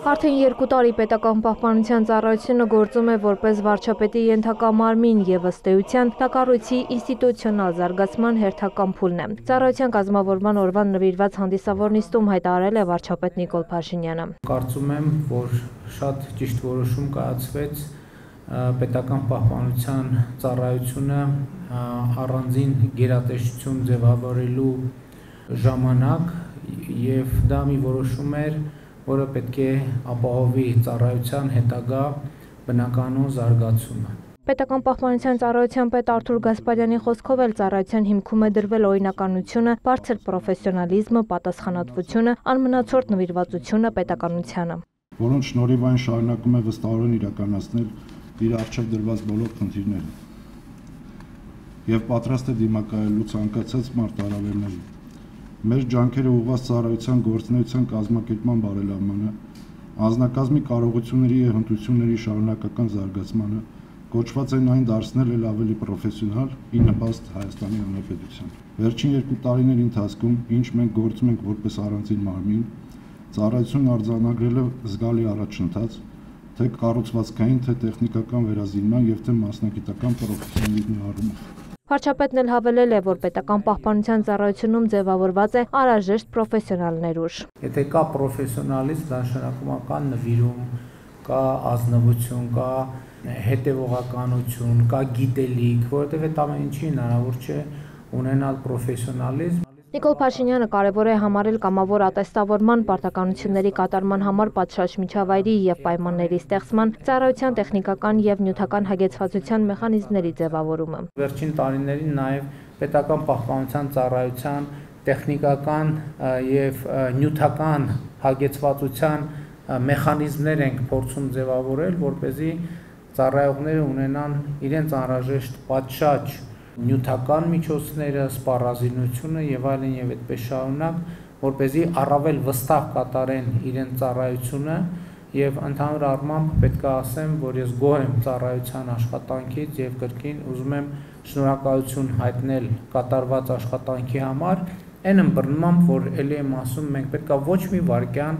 Արդեն 2 տարի պետական պահպանության ծառայությունը գործում է որպես վարչապետի ենթակա մարմին եւ ըստ էության դա կառույցի ինստիտուցիոնալ զարգացման հերթական փուլն է։ Ծառայության կազմավորման օրվան նվիրված հանդիսավոր նիստում հայտարարել է վարչապետ Նիկոլ Փաշինյանը։ Կարծում եմ, որ շատ ճիշտ որոշում կայացվեց պետական պահպանության ծառայությունը առանձին գերատեսչություն ձևավորելու ժամանակ եւ դա մի որոշում էր, որը պետք է ապահովի ծառայության հետագա բնականոն զարգացումը։ Պետական պահպանության ծառայության պետ Արթուր Գասպարյանի խոսքով էլ ծառայության հիմքում է դրվել օրինականությունը, բարձր պրոֆեսիոնալիզմը, պատասխանատվությունը, անմնացորդ նվիրվածությունը պետականությանը։ Որոնց շնորհիվ այն շարունակում է վստահորեն իրականացնել իր առջև դրված բոլոր խնդիրները եւ պատրաստ է դիմակայելու ցանկացած մարտահրավերներին։ Մեր ջանքերը ուղղված ծառայության գործունեության կազմակերպման բարելավմանը, անձնակազմի կարողությունների եւ հմտությունների շարունակական զարգացմանը, կոչված են այն դարձնել էլ ավելի պրոֆեսիոնալ ի նպաստ Հայաստանի Հանրապետության։ Վերջին 2 տարիների ընթացքում, ինչ մենք գործում ենք որպես առանձին մարմին, ծառայությունն արձանագրել է զգալի առաջընթաց, թե կառուցվածքային, թե տեխնիկական վերազինման եւ թե մասնագիտական պրոֆեսիոնալիզմի առումով։ Վարչապետն էլ հավելել է, որ պետական պահպանության ծառայությունում ձևավորված է անհրաժեշտ պրոֆեսիոնալ ներուժ։ Եթե կա պրոֆեսիոնալիզմ, դա նշանակում է կա նվիրում, կա ազնվություն, կա հետևողականություն, կա գիտելիք, որովհետև այդ ամեն ինչի հնարավոր չէ ունենալ պրոֆեսիոնալիզմ։ Նիկոլ Փաշինյանը կարևոր է համարել կամավոր ատեստավորման, պարտականությունների կատարման համար պատշաճ միջավայրի եւ պայմանների ստեղծման, ծառայության տեխնիկական եւ նյութական հագեցվածության մեխանիզմների ձևավորումը։ Վերջին տարիներին նաեւ պետական պահպանության ծառայության տեխնիկական եւ նյութական հագեցվածության մեխանիզմներ ենք փորձում ձևավորել, որպեսզի ծառայողները ունենան իրենց անհրաժեշտ պատշաճ նյութական միջոցները, սպառազինությունը եւ այլն եւ այդպես շարունակ, որպեսզի առավել վստահ կատարեն իրենց ծառայությունը եւ ընդհանուր առմամբ պետք է ասեմ, որ ես գոհ եմ ծառայության աշխատանքից եւ կրկին ուզում եմ շնորհակալություն հայտնել կատարված աշխատանքի համար, այն ըմբռնմամբ, որ ելի եմ ասում, մենք պետք է ոչ մի վայրկյան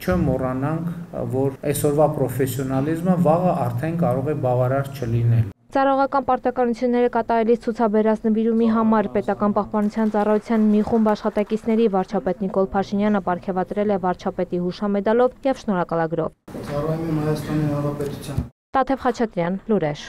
չմոռանանք, որ այսօրվա պրոֆեսիոնալիզմը վաղը արդեն կարող է բավարար չլինել։ Ծառայողական պարտականությունները կատարելիս ցուցաբերած նվիրումի համար պետական պահպանության ծառայության մի խումբ աշխատակիցների վարչապետ Նիկոլ Փաշինյանը պարգևատրել է վարչապետի հուշամեդալով եւ շնորհակալագրով։ Ծառայում եմ Հայաստանի Հանրապետության։ Տաթև Խաչատրյան, լուրեր։